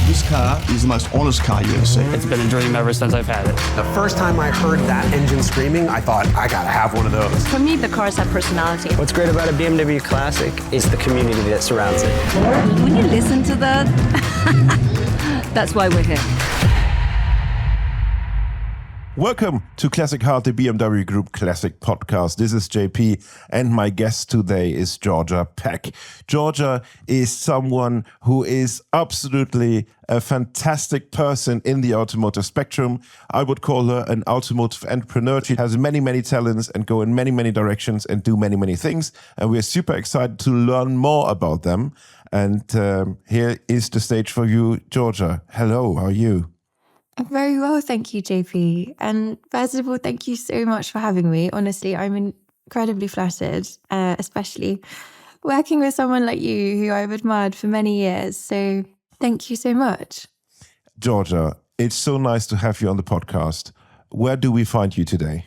This car is the most honest car you ever see. It's been a dream ever since I've had it. The first time I heard that engine screaming, I thought, I gotta have one of those. For me, the cars have personality. What's great about a BMW Classic is the community that surrounds it. When you listen to that, that's why we're here. Welcome to Classic Heart, the BMW Group Classic Podcast. This is JP, and my guest today is Aubrey Peck. Georgia is someone who is absolutely a fantastic person in the automotive spectrum. I would call her an automotive entrepreneur. She has many, many talents and go in many, many directions and do many, many things. And we're super excited to learn more about them. And here is the stage for you, Georgia. Hello, how are you? I'm very well, thank you, JP. And first of all, thank you so much for having me. Honestly, I'm incredibly flattered, especially working with someone like you who I've admired for many years. So thank you so much. Georgia, it's so nice to have you on the podcast. Where do we find you today?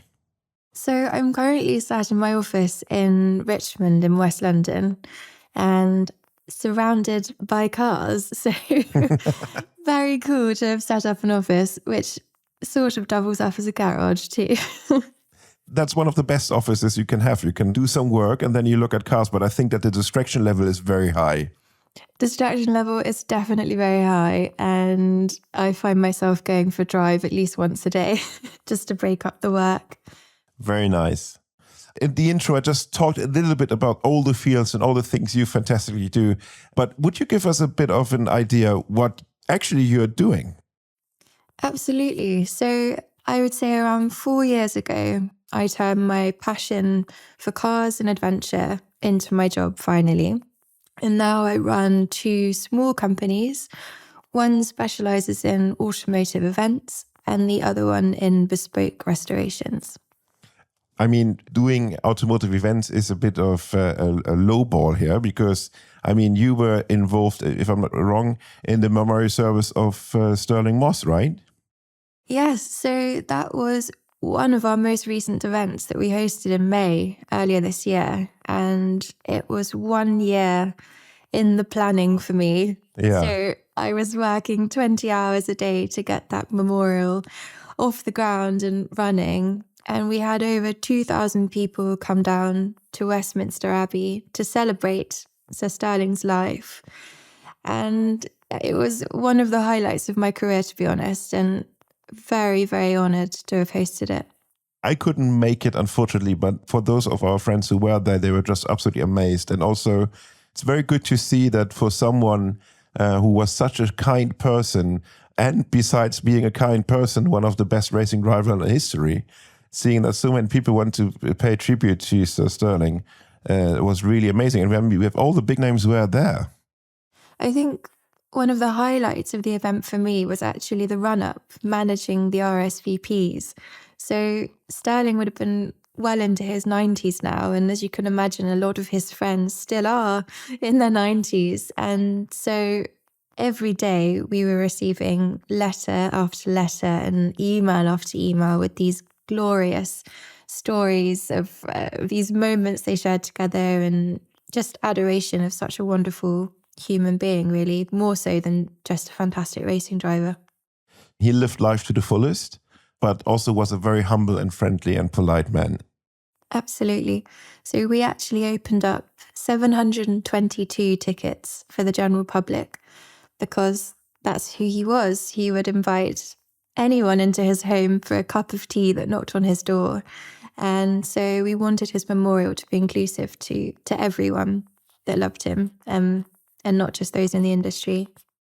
So I'm currently sat in my office in Richmond in West London and surrounded by cars. So very cool to have set up an office, which sort of doubles up as a garage too. That's one of the best offices you can have. You can do some work and then you look at cars, but I think that the distraction level is very high. Distraction level is definitely very high, and I find myself going for a drive at least once a day just to break up the work. Very nice. In the intro, I just talked a little bit about all the fields and all the things you fantastically do, but would you give us a bit of an idea what actually you're doing? Absolutely. So I would say around 4 years ago, I turned my passion for cars and adventure into my job finally. And now I run 2 small companies. One specializes in automotive events and the other one in bespoke restorations. I mean, doing automotive events is a bit of a low ball here because, I mean, you were involved, if I'm not wrong, in the memorial service of Stirling Moss, right? Yes, so that was one of our most recent events that we hosted in May earlier this year. And it was 1 year in the planning for me. Yeah. So I was working 20 hours a day to get that memorial off the ground and running. And we had over 2,000 people come down to Westminster Abbey to celebrate Sir Stirling's life. And it was one of the highlights of my career, to be honest, and very, very honoured to have hosted it. I couldn't make it, unfortunately, but for those of our friends who were there, they were just absolutely amazed. And also, it's very good to see that for someone who was such a kind person, and besides being a kind person, one of the best racing drivers in history, seeing that so many people want to pay tribute to Sir Stirling was really amazing. And remember, we have all the big names who were there. I think one of the highlights of the event for me was actually the run-up, managing the RSVPs. So Stirling would have been well into his 90s now. And as you can imagine, a lot of his friends still are in their 90s. And so every day we were receiving letter after letter and email after email with these glorious stories of these moments they shared together and just adoration of such a wonderful human being, really, more so than just a fantastic racing driver. He lived life to the fullest, but also was a very humble and friendly and polite man. Absolutely. So we actually opened up 722 tickets for the general public because that's who he was. He would invite anyone into his home for a cup of tea that knocked on his door. And so we wanted his memorial to be inclusive to everyone that loved him, and not just those in the industry.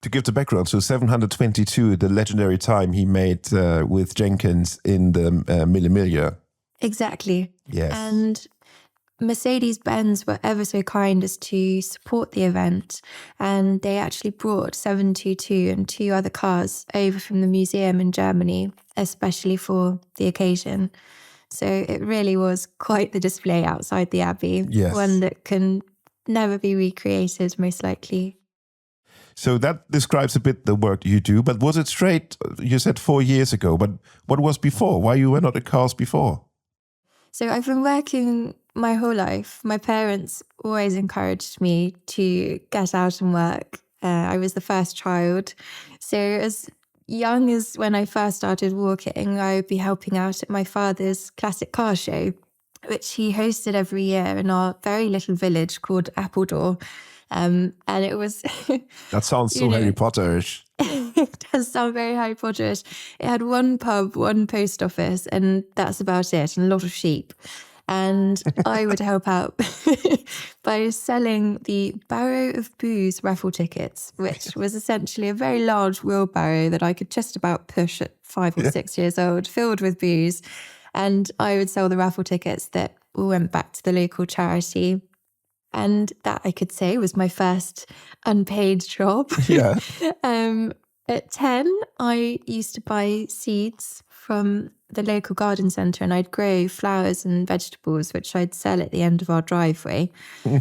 To give the background, so 722, the legendary time he made with Jenkins in the Malle Mile. Exactly. Yes. And Mercedes-Benz were ever so kind as to support the event, and they actually brought 722 and 2 other cars over from the museum in Germany, especially for the occasion. So it really was quite the display outside the Abbey, yes. One that can never be recreated, most likely. So that describes a bit the work you do, but was it straight, you said 4 years ago, but what was before? Why you were not at cars before? So I've been working my whole life. My parents always encouraged me to get out and work. I was the first child. So as young as when I first started walking, I would be helping out at my father's classic car show, which he hosted every year in our very little village called Appledore. And it was... That sounds so Harry Potter-ish. It does sound very Harry Potter-ish. It had one pub, one post office, and that's about it, and a lot of sheep. And I would help out by selling the Barrow of Booze raffle tickets, which was essentially a very large wheelbarrow that I could just about push at 5 or 6 years old, filled with booze. And I would sell the raffle tickets that all went back to the local charity. And that, I could say, was my first unpaid job. Yeah. At 10, I used to buy seeds from the local garden centre, and I'd grow flowers and vegetables, which I'd sell at the end of our driveway.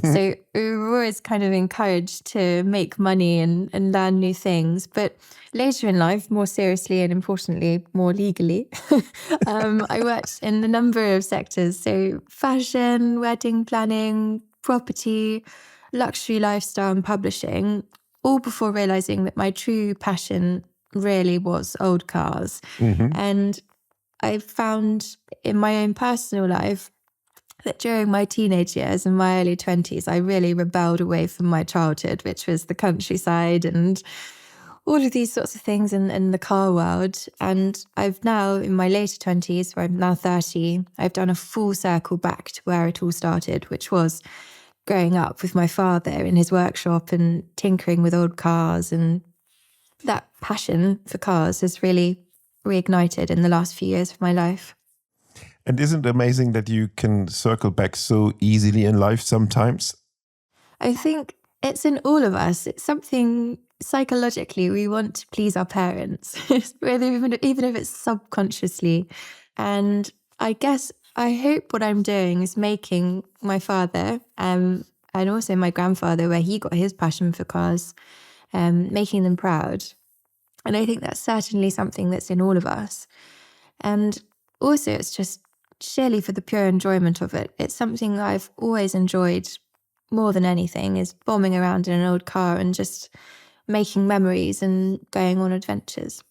So we were always kind of encouraged to make money and learn new things. But later in life, more seriously and importantly, more legally, I worked in a number of sectors. So fashion, wedding planning, property, luxury lifestyle and publishing, all before realising that my true passion really was old cars. And I found in my own personal life that during my teenage years and my early 20s, I really rebelled away from my childhood, which was the countryside and all of these sorts of things in the car world. And I've now, in my later 20s, where I'm now 30, I've done a full circle back to where it all started, which was growing up with my father in his workshop and tinkering with old cars. And that passion for cars has really reignited in the last few years of my life. And isn't it amazing that you can circle back so easily in life sometimes? I think it's in all of us. It's something psychologically we want to please our parents, even if it's subconsciously. And I guess I hope what I'm doing is making my father and also my grandfather, where he got his passion for cars, making them proud. And I think that's certainly something that's in all of us. And also it's just sheerly for the pure enjoyment of it. It's something I've always enjoyed more than anything, is bombing around in an old car and just making memories and going on adventures.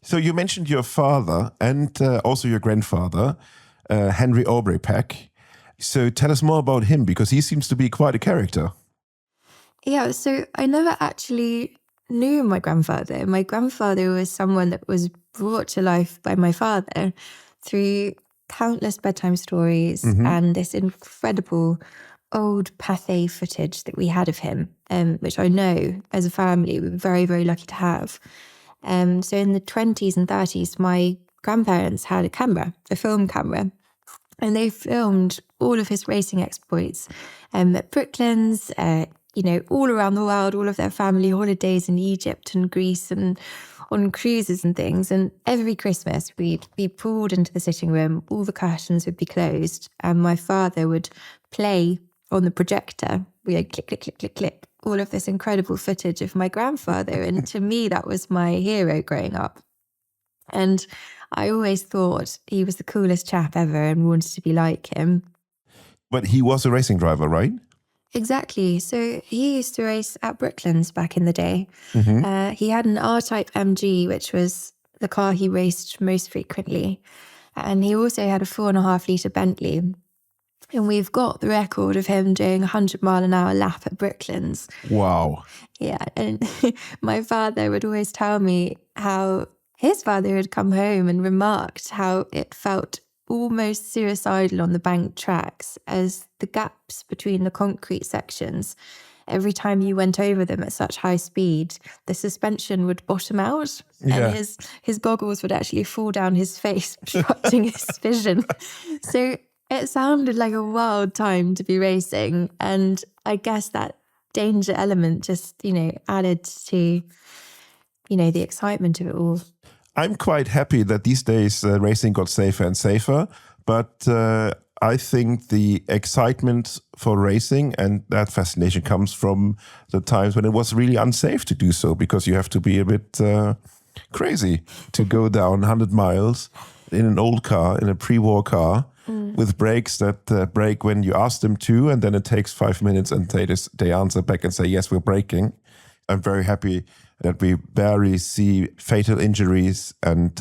So you mentioned your father and also your grandfather, Henry Aubrey Peck. So tell us more about him, because he seems to be quite a character. Yeah, so I never actually knew my grandfather. My grandfather was someone that was brought to life by my father through countless bedtime stories and this incredible old Pathé footage that we had of him, which I know as a family we were very, very lucky to have. So in the 20s and 30s, my grandparents had a film camera, and they filmed all of his racing exploits at Brooklands, all around the world, all of their family holidays in Egypt and Greece and on cruises and things. And every Christmas we'd be pulled into the sitting room, all the curtains would be closed, and my father would play on the projector, click, click, click, click, click, all of this incredible footage of my grandfather. And to me, that was my hero growing up. And I always thought he was the coolest chap ever and wanted to be like him. But he was a racing driver, right? Exactly. So he used to race at Brooklands back in the day. He had an R-Type MG, which was the car he raced most frequently. And he also had a 4.5-litre Bentley. And we've got the record of him doing 100-mile-an-hour lap at Brooklands. Wow. Yeah. And my father would always tell me how his father had come home and remarked how it felt almost suicidal on the bank tracks, as the gaps between the concrete sections, every time you went over them at such high speed, the suspension would bottom out and his goggles would actually fall down his face, obstructing his vision. So it sounded like a wild time to be racing. And I guess that danger element just, added to, the excitement of it all. I'm quite happy that these days racing got safer and safer, but I think the excitement for racing and that fascination comes from the times when it was really unsafe to do so, because you have to be a bit crazy to go down 100 miles in an old car, in a pre-war car, with brakes that brake when you ask them to, and then it takes 5 minutes and they answer back and say, yes, we're braking. I'm very happy that we barely see fatal injuries and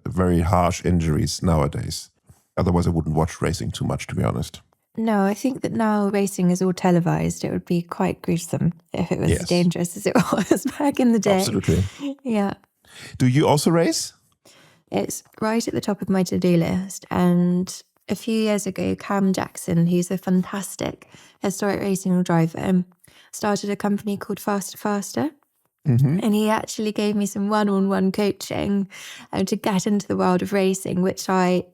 very harsh injuries nowadays. Otherwise, I wouldn't watch racing too much, to be honest. No, I think that now racing is all televised. It would be quite gruesome if it was as dangerous as it was back in the day. Absolutely. Yeah. Do you also race? It's right at the top of my to-do list. And a few years ago, Cam Jackson, who's a fantastic historic racing driver, started a company called Faster. And he actually gave me some one-on-one coaching to get into the world of racing, which I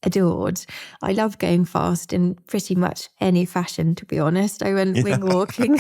adored. I love going fast in pretty much any fashion, to be honest. I went wing walking.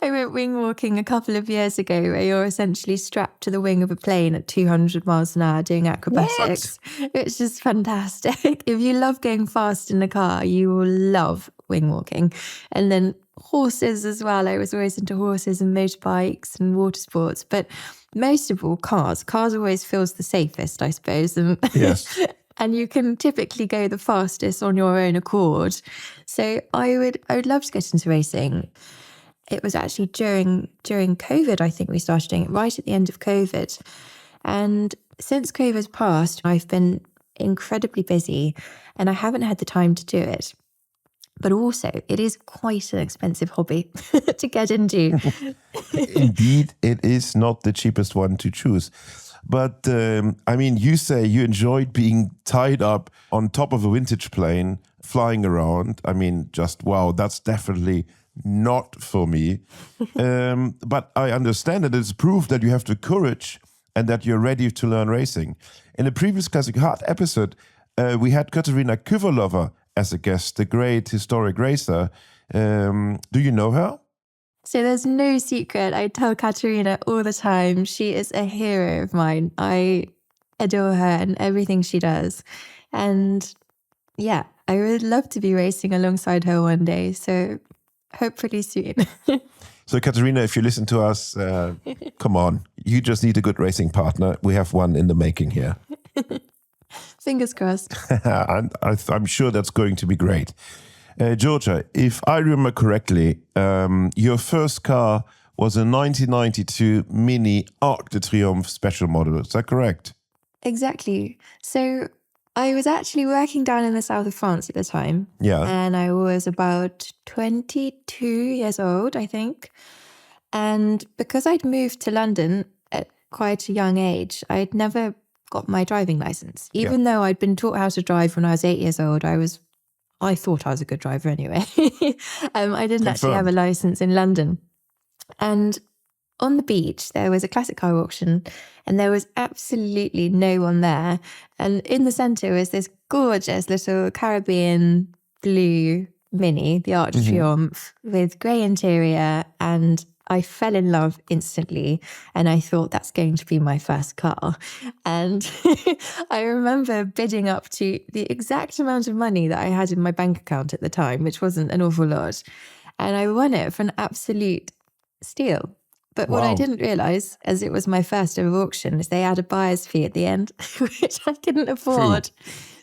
I went wing walking a couple of years ago, where you're essentially strapped to the wing of a plane at 200 miles an hour doing acrobatics. It's just fantastic. If you love going fast in the car, you will love wing walking. And then horses as well. I was always into horses and motorbikes and water sports, but most of all cars. Cars always feels the safest, I suppose. And Yes. and you can typically go the fastest on your own accord. So I would love to get into racing. It was actually during COVID, I think we started doing it, right at the end of COVID. And since COVID's passed, I've been incredibly busy and I haven't had the time to do it. But also, it is quite an expensive hobby to get into. Indeed, it is not the cheapest one to choose. But I mean, you say you enjoyed being tied up on top of a vintage plane, flying around. I mean, just wow, that's definitely not for me. But I understand that it's proof that you have the courage and that you're ready to learn racing. In a previous Classic Heart episode, we had Katerina Kuvalova as a guest, the great historic racer. Do you know her? So there's no secret. I tell Katerina all the time. She is a hero of mine. I adore her and everything she does. And yeah, I would love to be racing alongside her one day. So hopefully soon. So Katerina, if you listen to us, come on. You just need a good racing partner. We have one in the making here. Fingers crossed. And I'm sure that's going to be great. Georgia, if I remember correctly, your first car was a 1992 Mini Arc de Triomphe special model. Is that correct? Exactly. So I was actually working down in the south of France at the time. Yeah. And I was about 22 years old, I think. And because I'd moved to London at quite a young age, I'd never got my driving license. Even though I'd been taught how to drive when I was 8 years old, I thought I was a good driver anyway. I didn't actually have a license in London. And on the beach, there was a classic car auction and there was absolutely no one there. And in the centre was this gorgeous little Caribbean blue Mini, the Arc de Triomphe, with grey interior. And I fell in love instantly and I thought that's going to be my first car. And I remember bidding up to the exact amount of money that I had in my bank account at the time, which wasn't an awful lot. And I won it for an absolute steal. But what I didn't realise, as it was my first ever auction, is they had a buyer's fee at the end, which I couldn't afford.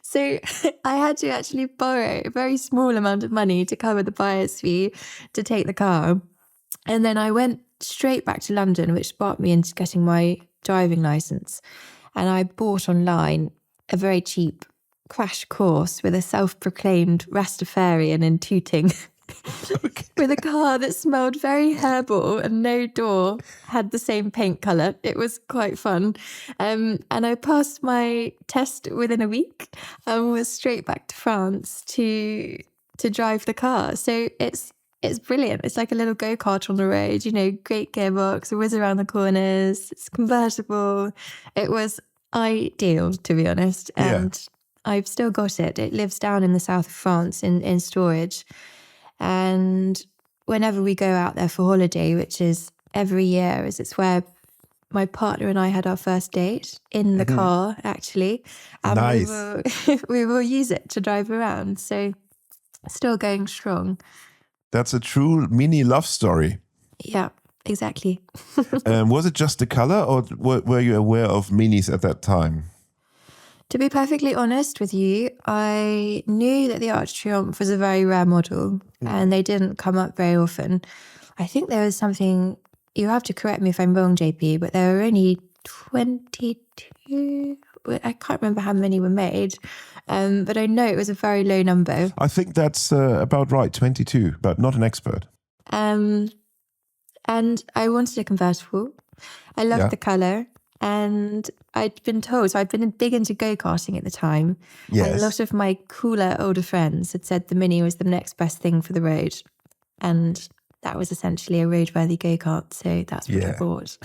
So I had to actually borrow a very small amount of money to cover the buyer's fee to take the car. And then I went straight back to London, which sparked me into getting my driving licence. And I bought online a very cheap crash course with a self-proclaimed Rastafarian in Tooting with a car that smelled very herbal and no door had the same paint colour. It was quite fun. And I passed my test within a week and was straight back to France to drive the car. So it's brilliant. It's like a little go-kart on the road, great gearbox, whiz around the corners, it's convertible. It was ideal, to be honest. And I've still got it. It lives down in the south of France in storage. And whenever we go out there for holiday, which is every year, as it's where my partner and I had our first date in the car, actually. And Nice. we will use it to drive around. So still going strong. That's a true mini love story. Yeah, exactly. Was it just the color or were you aware of minis at that time? To be perfectly honest with you, I knew that the Arc de Triomphe was a very rare model and they didn't come up very often. I think there was something you have to correct me if I'm wrong, JP, but there were only 22. I can't remember how many were made, but I know it was a very low number. I think that's about right, 22, but not an expert. And I wanted a convertible. I loved the colour. And I'd been told, so I'd been big into go-karting at the time. Yes. And a lot of my cooler older friends had said the Mini was the next best thing for the road. And that was essentially a roadworthy go-kart. So that's what I bought.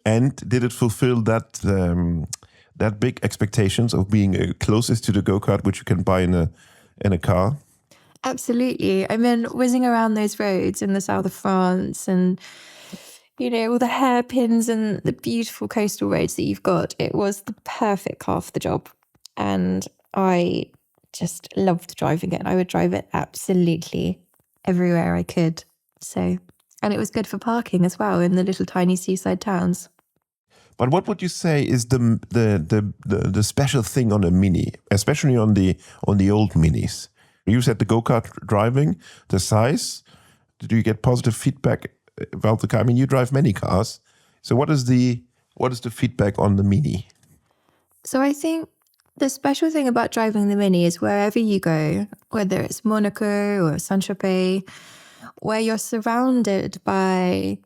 And did it fulfill that that big expectations of being closest to the go-kart, which you can buy in a car? Absolutely. I mean, whizzing around those roads in the south of France and, all the hairpins and the beautiful coastal roads that you've got, it was the perfect car for the job. And I just loved driving it. I would drive it absolutely everywhere I could. So, and it was good for parking as well in the little tiny seaside towns. But what would you say is the special thing on a Mini, especially on the old Minis? You said the go-kart driving, the size. Did you get positive feedback about the car? I mean, you drive many cars. So what is the feedback on the Mini? So I think the special thing about driving the Mini is wherever you go, whether it's Monaco or Saint-Tropez, where you're surrounded by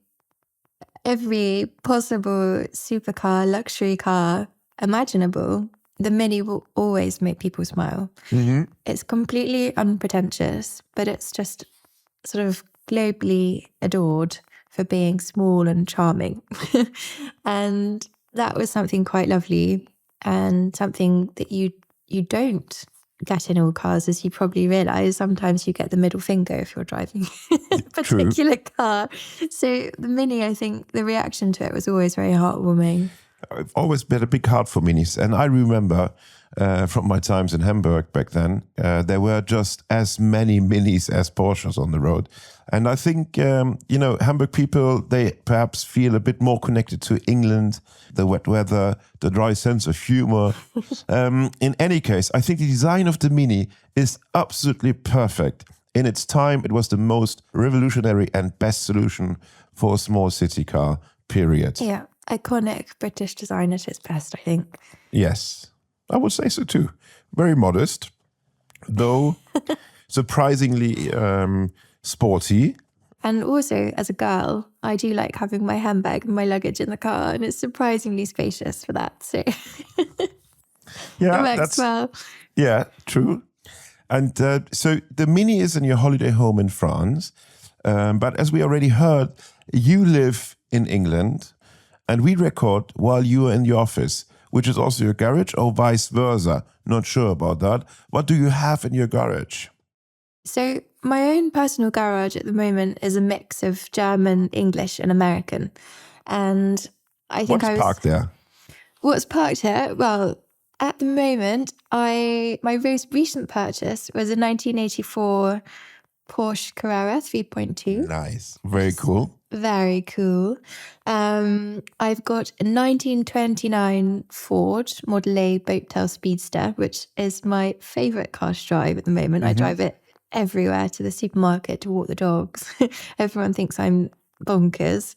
every possible supercar, luxury car imaginable, the Mini will always make people smile. Mm-hmm. It's completely unpretentious, but it's just sort of globally adored for being small and charming. And that was something quite lovely and something that you don't get in all cars, as you probably realise. Sometimes you get the middle finger if you're driving a particular car. So the Mini, I think the reaction to it was always very heartwarming. I've always been a big heart for Minis. And I remember from my times in Hamburg back then, there were just as many Minis as Porsches on the road. And I think, Hamburg people, they perhaps feel a bit more connected to England, the wet weather, the dry sense of humor. In any case, I think the design of the Mini is absolutely perfect. In its time, it was the most revolutionary and best solution for a small city car, period. Yeah, iconic British design at its best, I think. Yes, I would say so too. Very modest, though surprisingly sporty. And also, as a girl, I do like having my handbag and my luggage in the car, and it's surprisingly spacious for that. So Yeah, it works well. Yeah, true. And so the Mini is in your holiday home in France. But as we already heard, you live in England and we record while you are in the office, which is also your garage, or vice versa. Not sure about that. What do you have in your garage? So my own personal garage at the moment is a mix of German, English and American. And I think What's parked there? What's parked here? Well, at the moment, my most recent purchase was a 1984 Porsche Carrera 3.2. Nice. Very cool. Very cool. I've got a 1929 Ford Model A Boattail Speedster, which is my favourite car to drive at the moment. I drive it everywhere, to the supermarket, to walk the dogs. Everyone thinks I'm bonkers.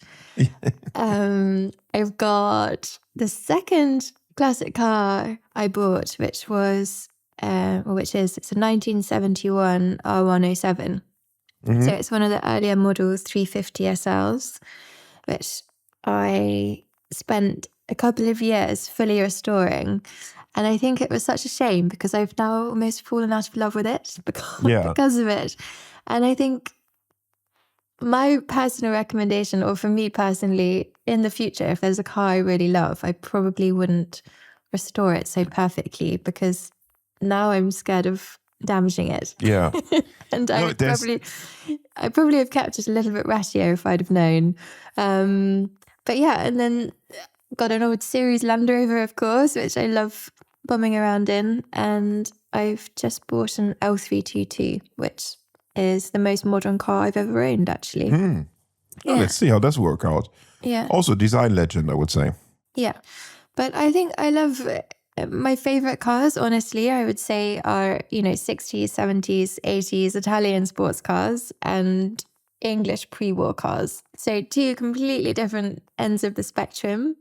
I've got the second classic car I bought, it's a 1971 R107. So it's one of the earlier models 350 SLs, which I spent a couple of years fully restoring. And I think it was such a shame because I've now almost fallen out of love with it because of it. And I think my personal recommendation, or for me personally, in the future, if there's a car I really love, I probably wouldn't restore it so perfectly because now I'm scared of damaging it. Yeah. And I probably have kept it a little bit rattier if I'd have known. But yeah, and then got an old series Land Rover, of course, which I love bumming around in. And I've just bought an L322, which is the most modern car I've ever owned, actually. Yeah. Well, let's see how this work out. Yeah. Also design legend, I would say. Yeah. But I think I love my favorite cars, honestly, I would say are, 60s, 70s, 80s Italian sports cars. And English pre-war cars. So two completely different ends of the spectrum.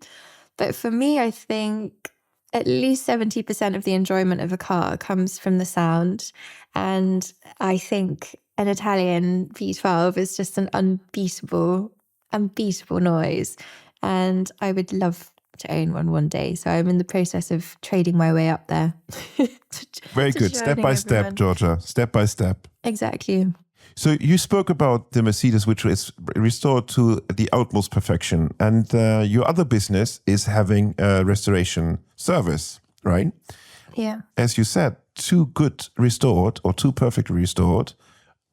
But for me, I think at least 70% of the enjoyment of a car comes from the sound. And I think an Italian V12 is just an unbeatable noise. And I would love to own one day. So I'm in the process of trading my way up there. Very good. Step by step, Georgia. Step by step. Exactly. So you spoke about the Mercedes, which is restored to the utmost perfection. And your other business is having a restoration service, right? Yeah. As you said, too good restored or too perfectly restored,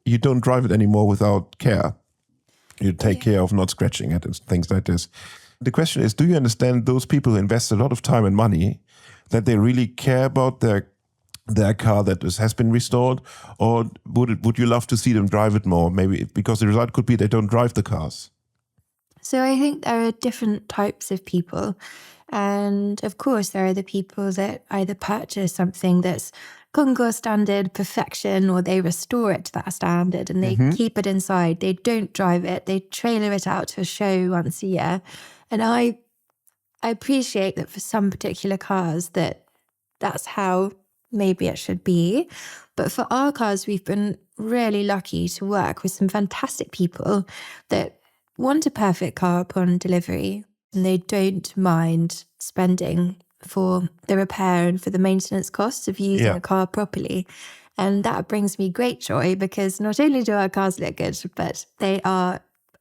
you don't drive it anymore without care. You take care of not scratching it and things like this. The question is, do you understand those people who invest a lot of time and money, that they really care about their car that has been restored? Or would you love to see them drive it more? Maybe because the result could be they don't drive the cars. So I think there are different types of people. And of course, there are the people that either purchase something that's Congo standard perfection, or they restore it to that standard and they keep it inside. They don't drive it. They trailer it out to a show once a year. And I appreciate that for some particular cars that's how maybe it should be. But for our cars, we've been really lucky to work with some fantastic people that want a perfect car upon delivery, and they don't mind spending for the repair and for the maintenance costs of using a car properly. And that brings me great joy, because not only do our cars look good, but they are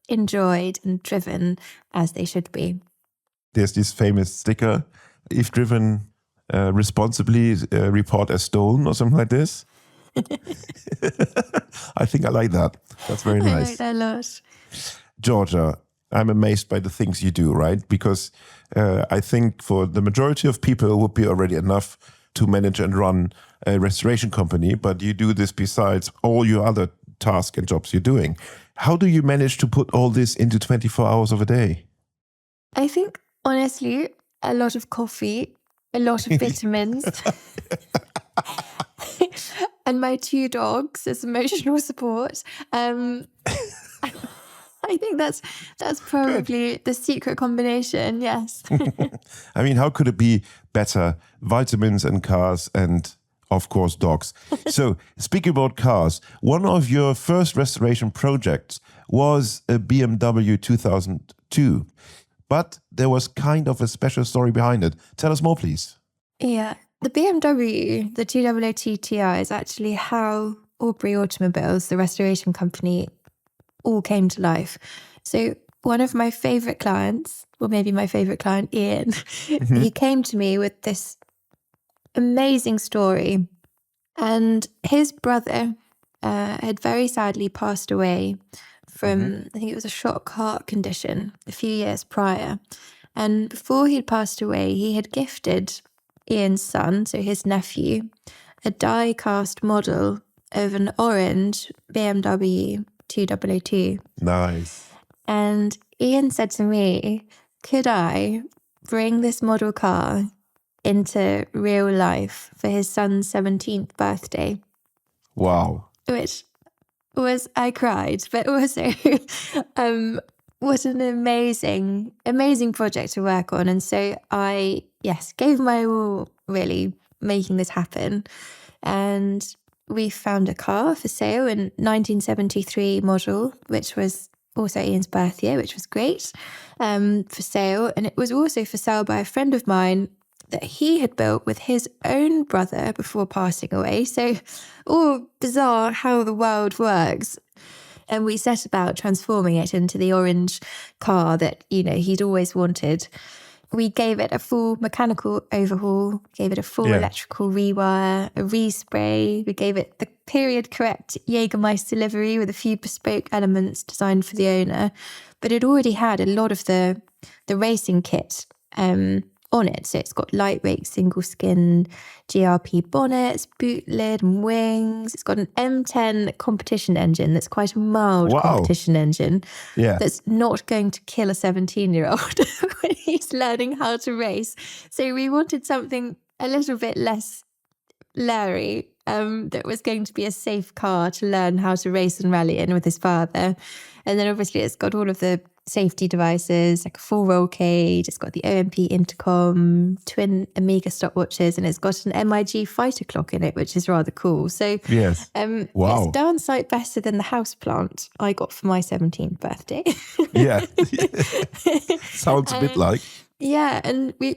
enjoyed and driven as they should be. There's this famous sticker, if driven responsibly, report as stolen or something like this. I think I like that. That's very nice. I like that a lot. Georgia, I'm amazed by the things you do, right? Because I think for the majority of people, it would be already enough to manage and run a restoration company. But you do this besides all your other tasks and jobs you're doing. How do you manage to put all this into 24 hours of a day? I think, honestly, a lot of coffee, a lot of vitamins, and my 2 dogs as emotional support. I think that's probably the secret combination, yes. I mean, how could it be better? Vitamins and cars and, of course, dogs. So, speaking about cars, one of your first restoration projects was a BMW 2002. But there was kind of a special story behind it. Tell us more, please. Yeah, the BMW, the 200 Ti, is actually how Aubrey Automobiles, the restoration company, all came to life. So one of my favourite clients, or maybe my favourite client, Ian, he came to me with this amazing story. And his brother had very sadly passed away from, I think it was a shock heart condition a few years prior. And before he'd passed away, he had gifted Ian's son, so his nephew, a die-cast model of an orange BMW 2002. Nice. And Ian said to me, could I bring this model car into real life for his son's 17th birthday? Wow. Which was, I cried, but also what an amazing project to work on. And so I, gave my all, really, making this happen. And we found a car for sale in 1973 model, which was also Ian's birth year, which was great, for sale. And it was also for sale by a friend of mine that he had built with his own brother before passing away. So all bizarre how the world works. And we set about transforming it into the orange car that, he'd always wanted. We gave it a full mechanical overhaul, gave it a full electrical rewire, a respray. We gave it the period correct Jägermeister livery with a few bespoke elements designed for the owner. But it already had a lot of the racing kit on it. So it's got lightweight single skin GRP bonnets, boot lid and wings. It's got an M10 competition engine that's quite a mild competition engine that's not going to kill a 17-year-old when he's learning how to race. So we wanted something a little bit less leery that was going to be a safe car to learn how to race and rally in with his father. And then obviously it's got all of the safety devices, like a full roll cage, it's got the OMP intercom, twin Amiga stopwatches, and it's got an MIG fighter clock in it, which is rather cool. So Yes. Wow. it's downside better than the houseplant I got for my 17th birthday. Yeah. Sounds a bit like. Yeah, and we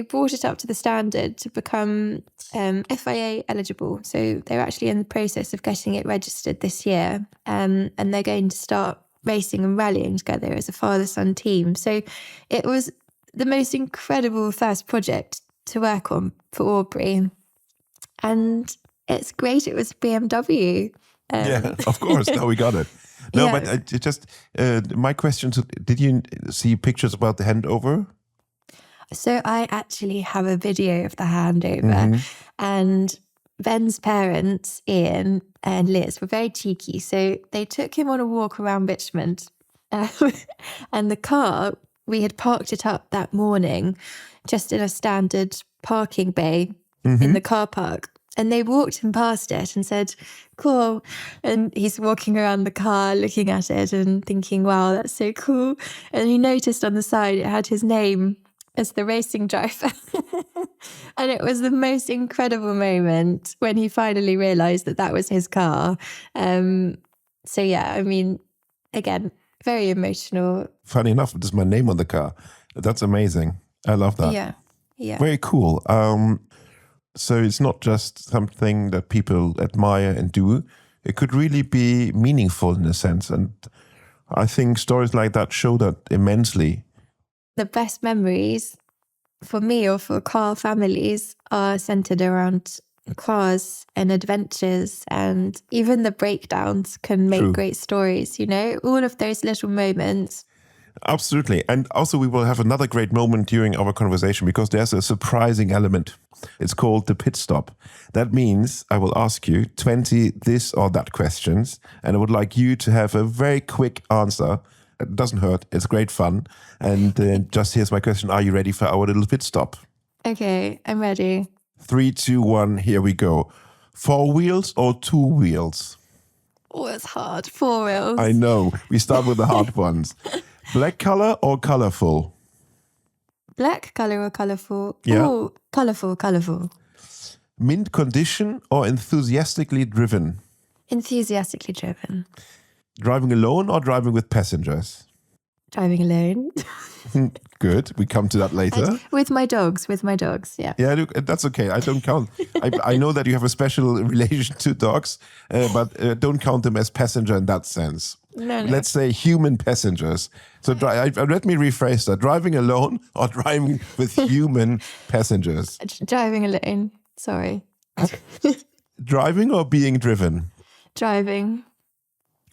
brought it up to the standard to become FIA eligible. So they're actually in the process of getting it registered this year, and they're going to start racing and rallying together as a father-son team. So it was the most incredible first project to work on for Aubrey. And it's great it was BMW. Yeah, of course. No, we got it. No, Yeah. but just my question, did you see pictures about the handover? So I actually have a video of the handover, and Ben's parents, Ian and Liz, were very cheeky. So they took him on a walk around Richmond, and the car, we had parked it up that morning just in a standard parking bay in the car park. And they walked him past it and said, cool. And he's walking around the car looking at it and thinking, wow, that's so cool. And he noticed on the side it had his name as the racing driver. And it was the most incredible moment when he finally realised that that was his car. So yeah, I mean, again, very emotional. Funny enough, there's my name on the car. That's amazing. I love that. Yeah. Very cool. So it's not just something that people admire and do. It could really be meaningful in a sense. And I think stories like that show that immensely. The best memories for me or for car families are centered around cars and adventures, and even the breakdowns can make True. great stories, you know, all of those little moments. Absolutely. And also we will have another great moment during our conversation because there's a surprising element. It's called the pit stop. That means I will ask you 20 this or that questions, and I would like you to have a very quick answer. It doesn't hurt. It's great fun. And just here's my question. Are you ready for our little pit stop? Okay, I'm ready. 3, 2, 1, here we go. 4 wheels or 2 wheels? Oh, it's hard. 4 wheels. I know. We start with the hard ones. Black color or colorful? Black colour or colourful? Yeah. Oh, colourful. Mint condition or enthusiastically driven? Enthusiastically driven. Driving alone or driving with passengers? Driving alone. Good. We come to that later. With my dogs, yeah. Yeah, look, that's okay. I don't count. I know that you have a special relation to dogs, but don't count them as passenger in that sense. No. Let's say human passengers. So let me rephrase that. Driving alone or driving with human passengers? Driving alone. Sorry. Driving or being driven? Driving.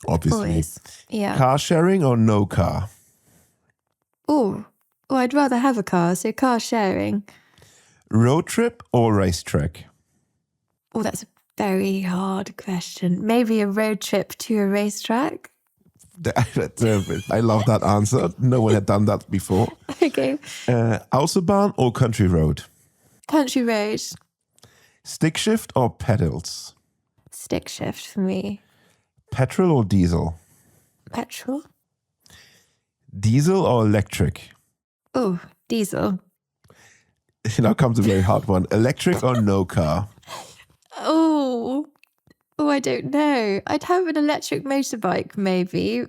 Obviously. Always. Yeah. Car sharing or no car? Oh, I'd rather have a car, so car sharing. Road trip or racetrack? Oh, that's a very hard question. Maybe a road trip to a racetrack. I love that answer. No one had done that before. Okay. Autobahn or country road? Country road. Stick shift or pedals? Stick shift for me. Petrol or diesel? Petrol. Diesel or electric? Oh, diesel. Now comes a very hard one. Electric or no car? Oh, I don't know. I'd have an electric motorbike maybe,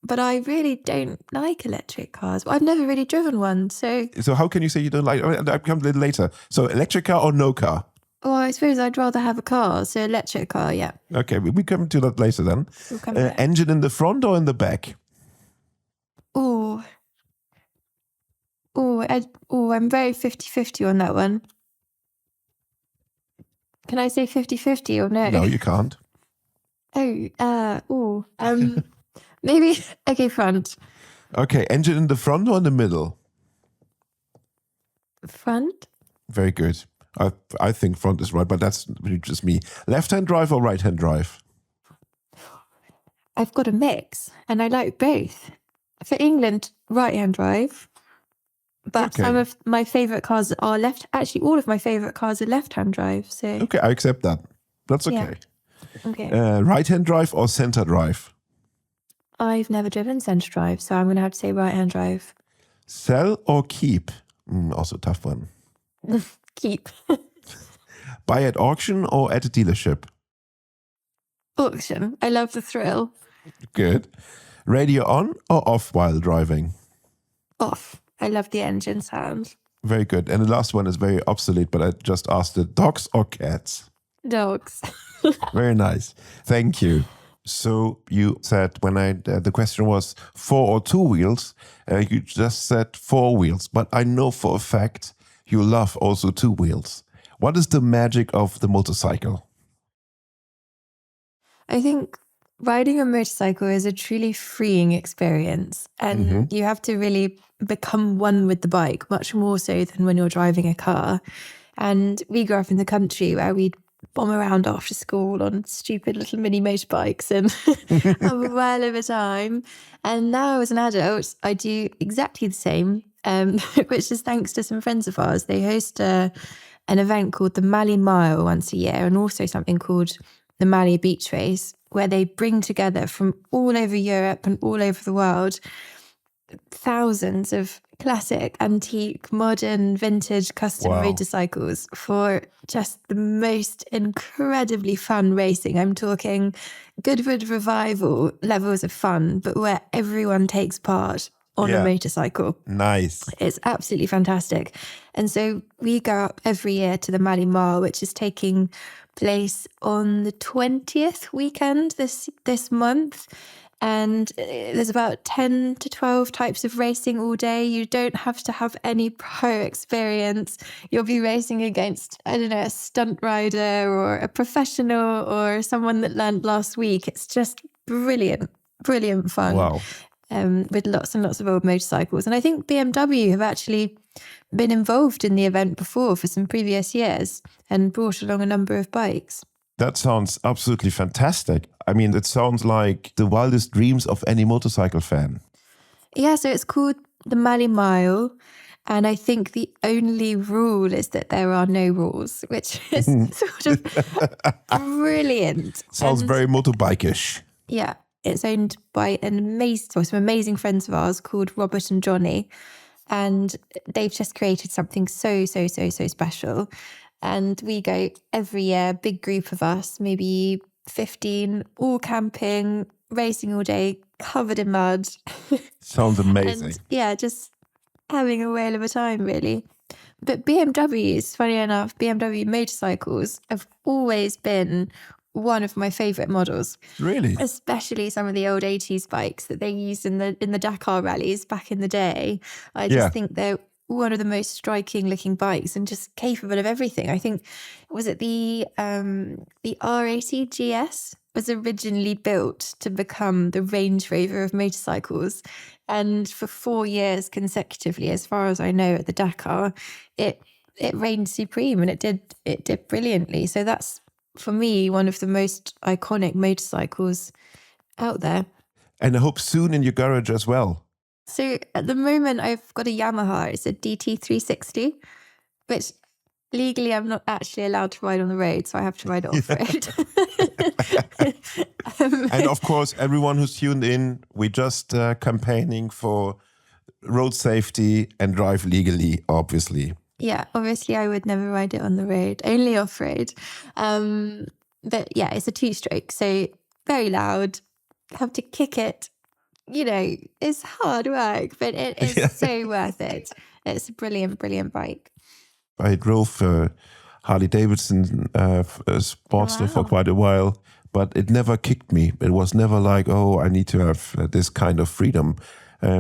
but I really don't like electric cars. I've never really driven one, so... So how can you say you don't like... I'll come a little later. So electric car or no car? Oh, I suppose I'd rather have a car, so electric car, yeah. Okay, we come to that later then. We'll come back. Engine in the front or in the back? I'm very 50-50 on that one. Can I say 50-50 or no? No, you can't. Maybe, okay, front. Okay, engine in the front or in the middle? Front? Very good. I think front is right, but that's just me. Left-hand drive or right-hand drive? I've got a mix, and I like both. For England, right-hand drive. But Okay. some of my favourite cars are left. Actually, all of my favourite cars are left-hand drive. So Okay, I accept that. That's okay. Yeah. Okay. Right-hand drive or center drive? I've never driven centre drive, so I'm going to have to say right-hand drive. Sell or keep? Also a tough one. Keep. Buy at auction or at a dealership? Auction. I love the thrill. Good. Radio on or off while driving? Off. I love the engine sound. Very good. And the last one is very obsolete, but I just asked it. Dogs or cats? Dogs. Very nice. Thank you. So you said when the question was 4 or 2 wheels, you just said 4 wheels. But I know for a fact you love also 2 wheels. What is the magic of the motorcycle? I think riding a motorcycle is a truly freeing experience, and you have to really become one with the bike, much more so than when you're driving a car. And we grew up in the country where we'd bomb around after school on stupid little mini motorbikes and have a while of a time. And now as an adult, I do exactly the same, which is thanks to some friends of ours. They host an event called the Malle Mile once a year, and also something called the Malle Beach Race, where they bring together from all over Europe and all over the world thousands of classic, antique, modern, vintage, custom motorcycles for just the most incredibly fun racing. I'm talking Goodwood Revival levels of fun, but where everyone takes part on a motorcycle. Nice. It's absolutely fantastic. And so we go up every year to the Malle Mile, which is taking place on the 20th weekend this month. And there's about 10 to 12 types of racing all day. You don't have to have any pro experience. You'll be racing against, I don't know, a stunt rider or a professional or someone that learned last week. It's just brilliant, brilliant fun. Wow. With lots and lots of old motorcycles. And I think BMW have actually been involved in the event before for some previous years and brought along a number of bikes. That sounds absolutely fantastic. I mean, it sounds like the wildest dreams of any motorcycle fan. Yeah, so it's called the Malle Mile. And I think the only rule is that there are no rules, which is sort of brilliant. Sounds very motorbike-ish. Yeah, it's owned by some amazing friends of ours called Robert and Johnny. And they've just created something so special. And we go every year, big group of us, maybe 15, all camping, racing all day, covered in mud. Sounds amazing. And yeah, just having a whale of a time, really. But BMWs, funny enough, BMW motorcycles have always been one of my favourite models. Really? Especially some of the old 80s bikes that they used in the Dakar rallies back in the day. I just think they're one of the most striking looking bikes and just capable of everything. I think, was it the R80 GS was originally built to become the Range Rover of motorcycles. And for 4 years consecutively, as far as I know, at the Dakar, it reigned supreme and it did brilliantly. So that's, for me, one of the most iconic motorcycles out there. And I hope soon in your garage as well. So at the moment, I've got a Yamaha. It's a DT360, which legally I'm not actually allowed to ride on the road, so I have to ride it off-road. And of course, everyone who's tuned in, we're just campaigning for road safety and drive legally, obviously. Yeah, obviously I would never ride it on the road, only off-road. But yeah, it's a 2-stroke, so very loud. Have to kick it. You know, it's hard work, but it is so worth it. It's a brilliant, brilliant bike. I drove Harley Davidson Sportster for quite a while, but it never kicked me. It was never like, oh, I need to have this kind of freedom.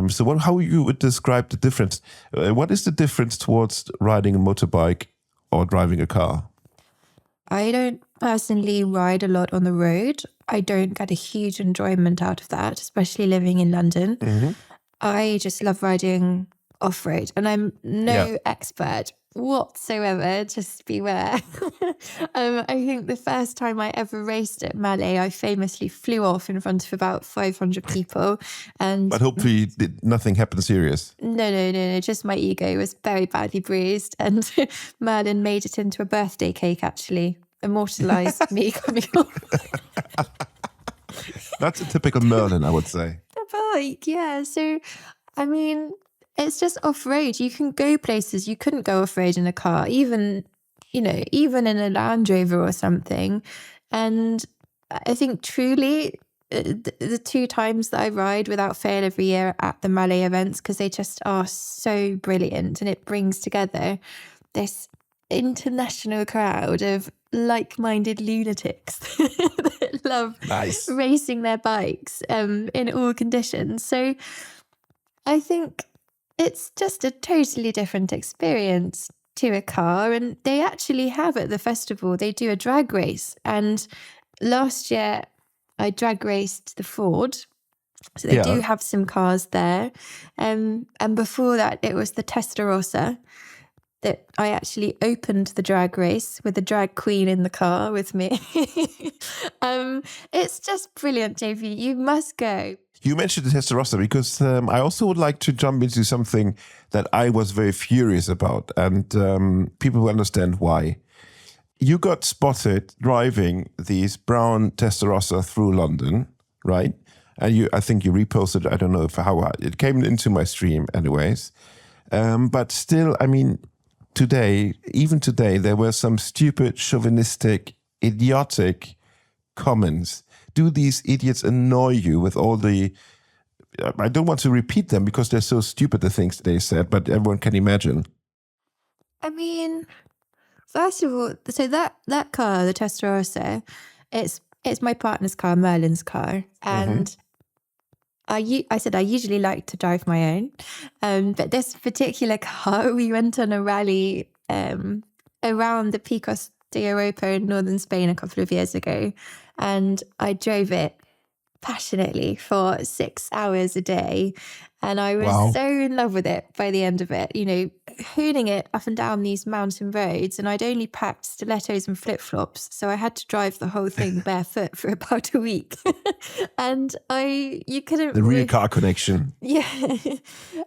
So how you would describe the difference? What is the difference towards riding a motorbike or driving a car? I don't personally ride a lot on the road. I don't get a huge enjoyment out of that, especially living in London. Mm-hmm. I just love riding off-road, and I'm no expert whatsoever, just beware. I think the first time I ever raced at Malle, I famously flew off in front of about 500 people. But hopefully nothing happened serious. No. Just my ego was very badly bruised, and Merlin made it into a birthday cake, actually. immortalised me coming off That's a typical Merlin, I would say. the bike. Yeah. So, I mean, it's just off-road. You can go places you couldn't go off-road in a car, even in a Land Rover or something. And I think truly the 2 times that I ride without fail every year at the Malle events, because they just are so brilliant, and it brings together this international crowd of like-minded lunatics that love Nice. racing their bikes in all conditions. So I think it's just a totally different experience to a car. And they actually have at the festival, they do a drag race. And last year I drag raced the Ford. So they do have some cars there. And before that, it was the Testarossa that I actually opened the drag race with a drag queen in the car with me. It's just brilliant, JV. You must go. You mentioned the Testarossa because I also would like to jump into something that I was very furious about, and people will understand why. You got spotted driving these brown Testarossa through London, right? And I think you reposted, I don't know how it came into my stream anyways. But still, I mean, even today, there were some stupid, chauvinistic, idiotic comments. Do these idiots annoy you with all the... I don't want to repeat them because they're so stupid, the things they said, but everyone can imagine. I mean, first of all, so that car, the Testarossa, it's my partner's car, Merlin's car. And I said I usually like to drive my own. But this particular car, we went on a rally around the Picos de Europa in northern Spain a couple of years ago. And I drove it passionately for 6 hours a day. And I was so in love with it by the end of it, hooning it up and down these mountain roads. And I'd only packed stilettos and flip-flops. So I had to drive the whole thing barefoot for about a week. And you couldn't... The real car connection. Yeah.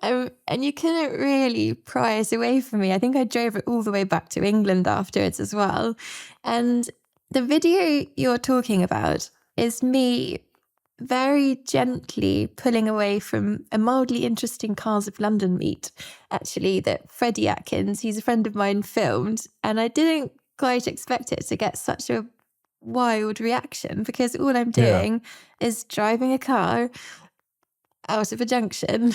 And you couldn't really pry us away from me. I think I drove it all the way back to England afterwards as well. And the video you're talking about is me very gently pulling away from a mildly interesting Cars of London meet, actually, that Freddie Atkins, he's a friend of mine, filmed. And I didn't quite expect it to get such a wild reaction, because all I'm doing is driving a car out of a junction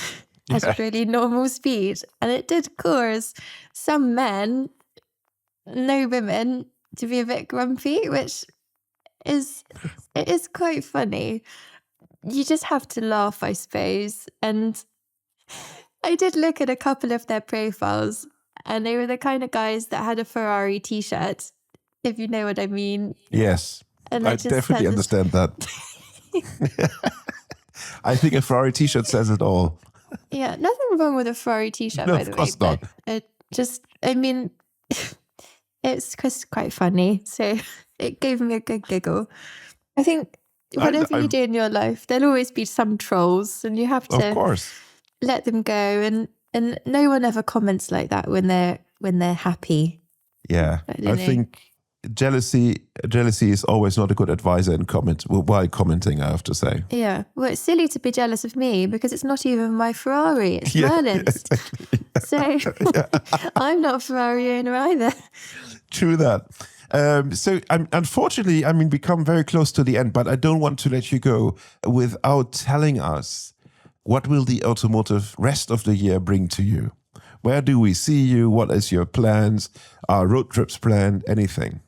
at a really normal speed. And it did cause some men, no women, to be a bit grumpy, which is quite funny. You just have to laugh, I suppose. And I did look at a couple of their profiles, and they were the kind of guys that had a Ferrari t-shirt, if you know what I mean. Yes, And I definitely understand that. I think a Ferrari t-shirt says it all. Yeah, nothing wrong with a Ferrari t-shirt, No, by the of way. course not. It's just quite funny. So it gave me a good giggle. I think whatever you do in your life, there'll always be some trolls, and you have to Of course. let them go. And no one ever comments like that when they're happy. Yeah, I think jealousy is always not a good advisor in while commenting, I have to say. Yeah. Well, it's silly to be jealous of me because it's not even my Ferrari. It's Merlin's. Exactly. So I'm not a Ferrari owner either. True that. So unfortunately, we come very close to the end, but I don't want to let you go without telling us what will the automotive rest of the year bring to you? Where do we see you? What is your plans? Are road trips planned? Anything?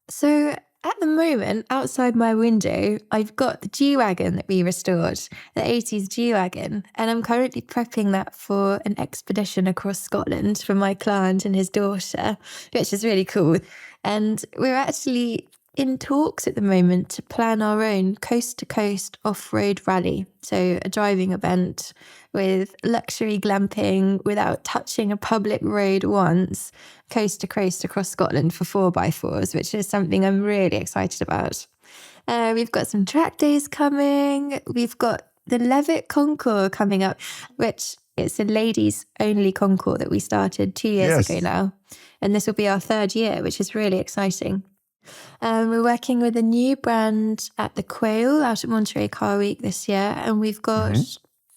So at the moment, outside my window, I've got the G-Wagon that we restored, the 80s G-Wagon, and I'm currently prepping that for an expedition across Scotland for my client and his daughter, which is really cool. And we're actually in talks at the moment to plan our own coast-to-coast off-road rally. So a driving event with luxury glamping without touching a public road once, coast-to-coast across Scotland for 4x4s, which is something I'm really excited about. We've got some track days coming. We've got the Levitt Concours coming up, which It's a ladies only concours that we started 2 years ago now. And this will be our 3rd year, which is really exciting. We're working with a new brand at the Quail out at Monterey Car Week this year. And we've got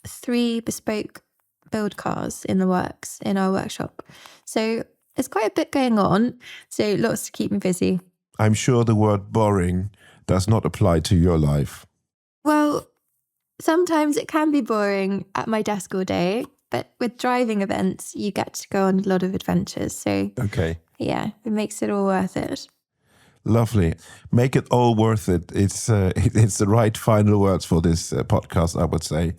3 bespoke build cars in the works in our workshop. So there's quite a bit going on. So lots to keep me busy. I'm sure the word boring does not apply to your life. Well, sometimes it can be boring at my desk all day, but with driving events, you get to go on a lot of adventures. So, yeah, it makes it all worth it. Lovely. Make it all worth it. It's the right final words for this podcast, I would say.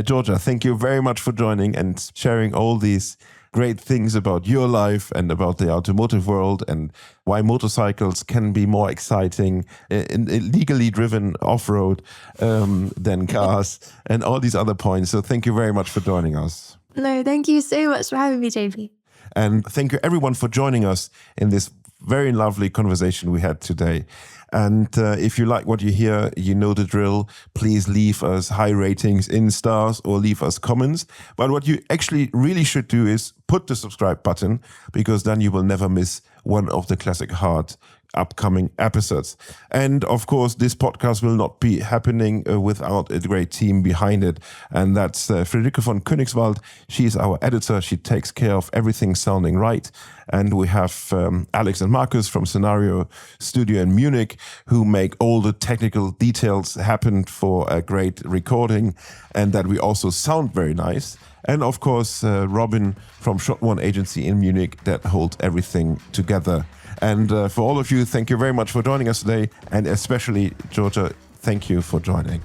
Georgia, thank you very much for joining and sharing all these great things about your life and about the automotive world and why motorcycles can be more exciting in legally driven off-road than cars and all these other points. So thank you very much for joining us. No, thank you so much for having me, JP. And thank you everyone for joining us in this very lovely conversation we had today. And if you like what you hear, you know the drill. Please leave us high ratings in stars or leave us comments. But what you actually really should do is put the subscribe button, because then you will never miss one of the Classic Heart upcoming episodes. And of course, this podcast will not be happening without a great team behind it. And that's Friederike von Königswald. She is our editor. She takes care of everything sounding right. And we have Alex and Marcus from Scenario Studio in Munich, who make all the technical details happen for a great recording, and that we also sound very nice. And of course, Robin from Shot One Agency in Munich that holds everything together. And for all of you, thank you very much for joining us today. And especially, Georgia, thank you for joining.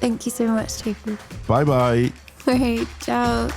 Thank you so much, JP. Bye-bye. Wait, ciao.